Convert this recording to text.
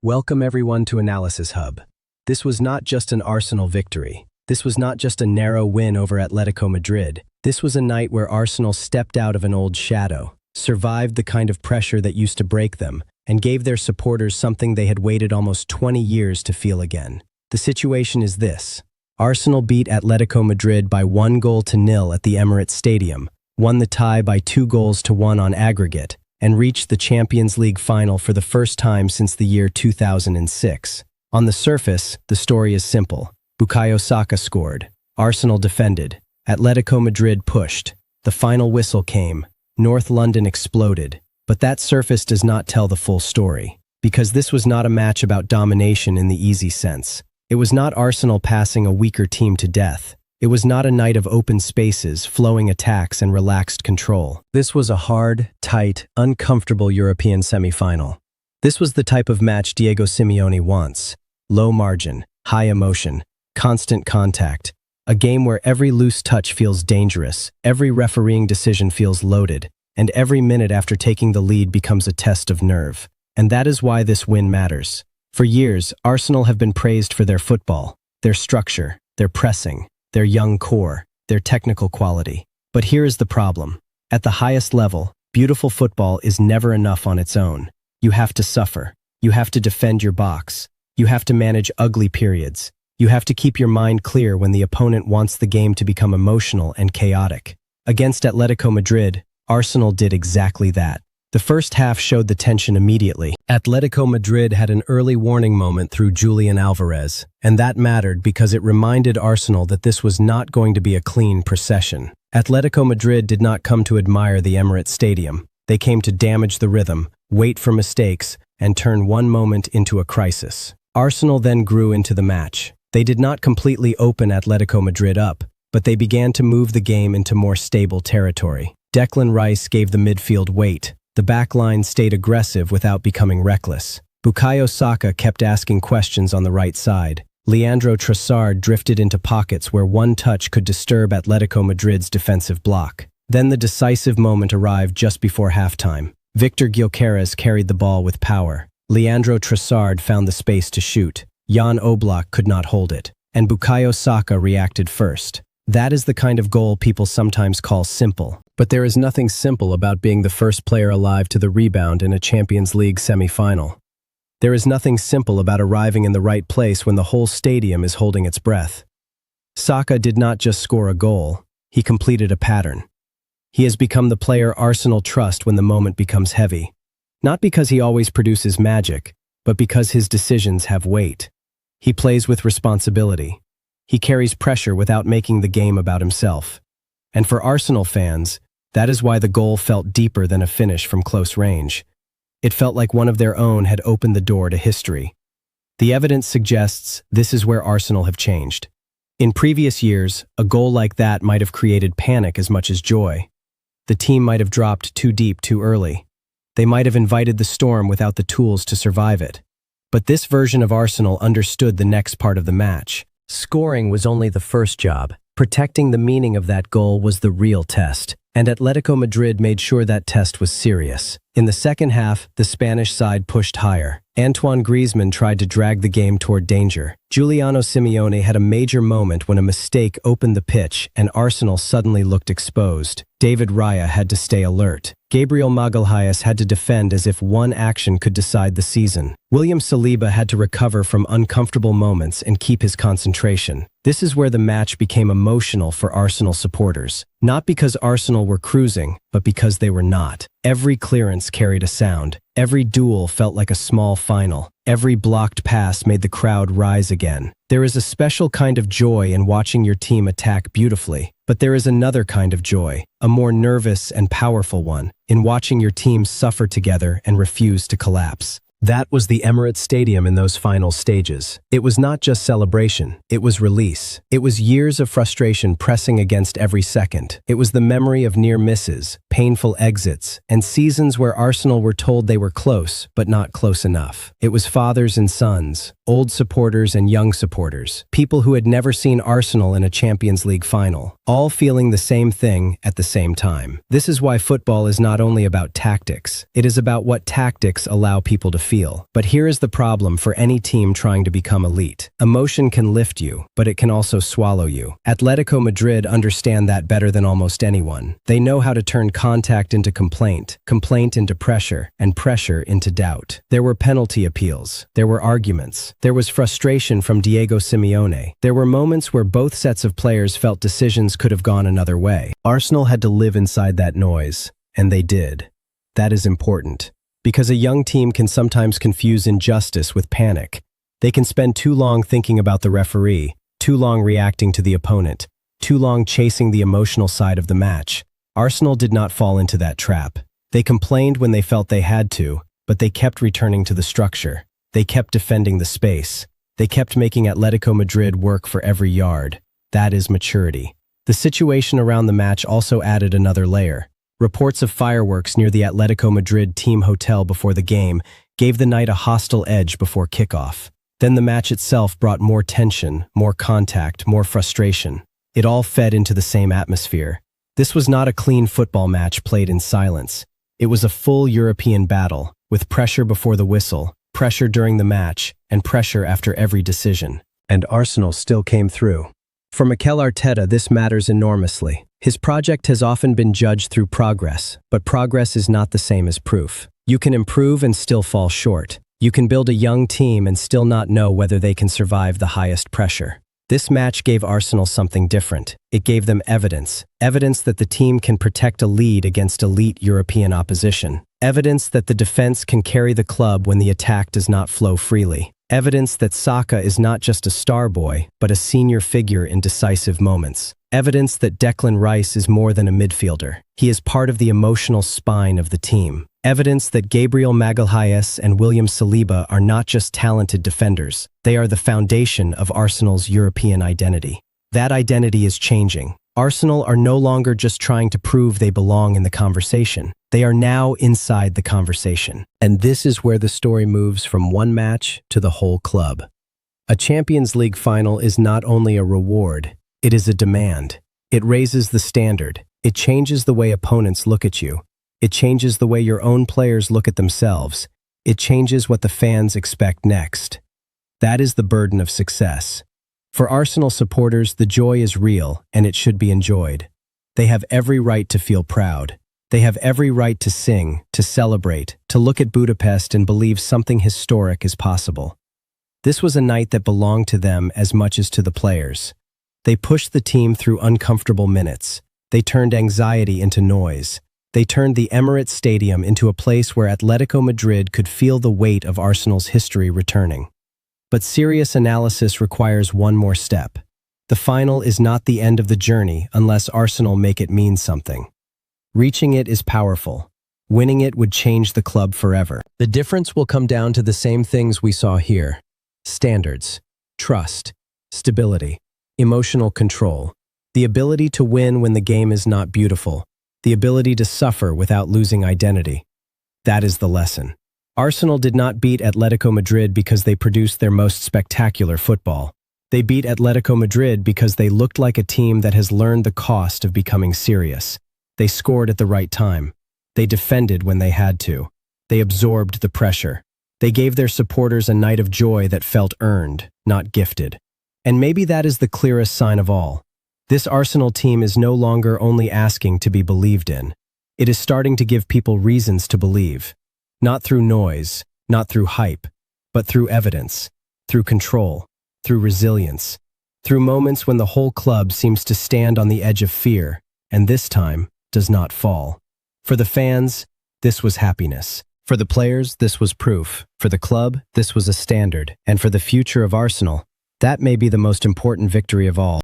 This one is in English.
Welcome everyone to Analysis Hub. This was not just an Arsenal victory. This was not just a narrow win over Atletico Madrid. This was a night where Arsenal stepped out of an old shadow, survived the kind of pressure that used to break them, and gave their supporters something they had waited almost 20 years to feel again. The situation is this. Arsenal beat Atletico Madrid by 1-0 at the Emirates Stadium, won the tie by 2-1 on aggregate, and reached the Champions League final for the first time since the year 2006. On the surface, the story is simple. Bukayo Saka scored. Arsenal defended. Atletico Madrid pushed. The final whistle came. North London exploded. But that surface does not tell the full story. Because this was not a match about domination in the easy sense. It was not Arsenal passing a weaker team to death. It was not a night of open spaces, flowing attacks, and relaxed control. This was a hard, tight, uncomfortable European semi-final. This was the type of match Diego Simeone wants. Low margin, high emotion, constant contact. A game where every loose touch feels dangerous, every refereeing decision feels loaded, and every minute after taking the lead becomes a test of nerve. And that is why this win matters. For years, Arsenal have been praised for their football, their structure, their pressing, their young core, their technical quality. But here is the problem. At the highest level, beautiful football is never enough on its own. You have to suffer. You have to defend your box. You have to manage ugly periods. You have to keep your mind clear when the opponent wants the game to become emotional and chaotic. Against Atletico Madrid, Arsenal did exactly that. The first half showed the tension immediately. Atletico Madrid had an early warning moment through Julian Alvarez, and that mattered because it reminded Arsenal that this was not going to be a clean procession. Atletico Madrid did not come to admire the Emirates Stadium. They came to damage the rhythm, wait for mistakes, and turn one moment into a crisis. Arsenal then grew into the match. They did not completely open Atletico Madrid up, but they began to move the game into more stable territory. Declan Rice gave the midfield weight. The backline stayed aggressive without becoming reckless. Bukayo Saka kept asking questions on the right side. Leandro Trossard drifted into pockets where one touch could disturb Atletico Madrid's defensive block. Then the decisive moment arrived just before halftime. Victor Gyökeres carried the ball with power. Leandro Trossard found the space to shoot. Jan Oblak could not hold it. And Bukayo Saka reacted first. That is the kind of goal people sometimes call simple. But there is nothing simple about being the first player alive to the rebound in a Champions League semi-final. There is nothing simple about arriving in the right place when the whole stadium is holding its breath. Saka did not just score a goal, he completed a pattern. He has become the player Arsenal trust when the moment becomes heavy. Not because he always produces magic, but because his decisions have weight. He plays with responsibility. He carries pressure without making the game about himself. And for Arsenal fans, that is why the goal felt deeper than a finish from close range. It felt like one of their own had opened the door to history. The evidence suggests this is where Arsenal have changed. In previous years, a goal like that might have created panic as much as joy. The team might have dropped too deep too early. They might have invited the storm without the tools to survive it. But this version of Arsenal understood the next part of the match. Scoring was only the first job. Protecting the meaning of that goal was the real test, and Atletico Madrid made sure that test was serious. In the second half, the Spanish side pushed higher. Antoine Griezmann tried to drag the game toward danger. Giuliano Simeone had a major moment when a mistake opened the pitch and Arsenal suddenly looked exposed. David Raya had to stay alert. Gabriel Magalhaes had to defend as if one action could decide the season. William Saliba had to recover from uncomfortable moments and keep his concentration. This is where the match became emotional for Arsenal supporters. Not because Arsenal were cruising, but because they were not. Every clearance carried a sound. Every duel felt like a small final. Every blocked pass made the crowd rise again. There is a special kind of joy in watching your team attack beautifully. But there is another kind of joy, a more nervous and powerful one, in watching your team suffer together and refuse to collapse. That was the Emirates Stadium in those final stages. It was not just celebration, it was release. It was years of frustration pressing against every second. It was the memory of near misses, painful exits, and seasons where Arsenal were told they were close, but not close enough. It was fathers and sons, old supporters and young supporters, people who had never seen Arsenal in a Champions League final, all feeling the same thing at the same time. This is why football is not only about tactics, it is about what tactics allow people to feel. feel. But here is the problem for any team trying to become elite. Emotion can lift you, but it can also swallow you. Atletico Madrid understand that better than almost anyone. They know how to turn contact into complaint, complaint into pressure, and pressure into doubt. There were penalty appeals. There were arguments. There was frustration from Diego Simeone. There were moments where both sets of players felt decisions could have gone another way. Arsenal had to live inside that noise, and they did. That is important, because a young team can sometimes confuse injustice with panic. They can spend too long thinking about the referee, too long reacting to the opponent, too long chasing the emotional side of the match. Arsenal did not fall into that trap. They complained when they felt they had to, but they kept returning to the structure. They kept defending the space. They kept making Atletico Madrid work for every yard. That is maturity. The situation around the match also added another layer. Reports of fireworks near the Atletico Madrid team hotel before the game gave the night a hostile edge before kickoff. Then the match itself brought more tension, more contact, more frustration. It all fed into the same atmosphere. This was not a clean football match played in silence. It was a full European battle, with pressure before the whistle, pressure during the match, and pressure after every decision. And Arsenal still came through. For Mikel Arteta, this matters enormously. His project has often been judged through progress, but progress is not the same as proof. You can improve and still fall short. You can build a young team and still not know whether they can survive the highest pressure. This match gave Arsenal something different. It gave them evidence. Evidence that the team can protect a lead against elite European opposition. Evidence that the defense can carry the club when the attack does not flow freely. Evidence that Saka is not just a star boy, but a senior figure in decisive moments. Evidence that Declan Rice is more than a midfielder. He is part of the emotional spine of the team. Evidence that Gabriel Magalhaes and William Saliba are not just talented defenders. They are the foundation of Arsenal's European identity. That identity is changing. Arsenal are no longer just trying to prove they belong in the conversation. They are now inside the conversation. And this is where the story moves from one match to the whole club. A Champions League final is not only a reward, it is a demand. It raises the standard. It changes the way opponents look at you. It changes the way your own players look at themselves. It changes what the fans expect next. That is the burden of success. For Arsenal supporters, the joy is real, and it should be enjoyed. They have every right to feel proud. They have every right to sing, to celebrate, to look at Budapest and believe something historic is possible. This was a night that belonged to them as much as to the players. They pushed the team through uncomfortable minutes. They turned anxiety into noise. They turned the Emirates Stadium into a place where Atletico Madrid could feel the weight of Arsenal's history returning. But serious analysis requires one more step. The final is not the end of the journey unless Arsenal make it mean something. Reaching it is powerful. Winning it would change the club forever. The difference will come down to the same things we saw here. Standards, trust, stability, emotional control, the ability to win when the game is not beautiful, the ability to suffer without losing identity. That is the lesson. Arsenal did not beat Atletico Madrid because they produced their most spectacular football. They beat Atletico Madrid because they looked like a team that has learned the cost of becoming serious. They scored at the right time. They defended when they had to. They absorbed the pressure. They gave their supporters a night of joy that felt earned, not gifted. And maybe that is the clearest sign of all. This Arsenal team is no longer only asking to be believed in. It is starting to give people reasons to believe. Not through noise, not through hype, but through evidence, through control, through resilience, through moments when the whole club seems to stand on the edge of fear, and this time does not fall. For the fans, this was happiness. For the players, this was proof. For the club, this was a standard. And for the future of Arsenal, that may be the most important victory of all.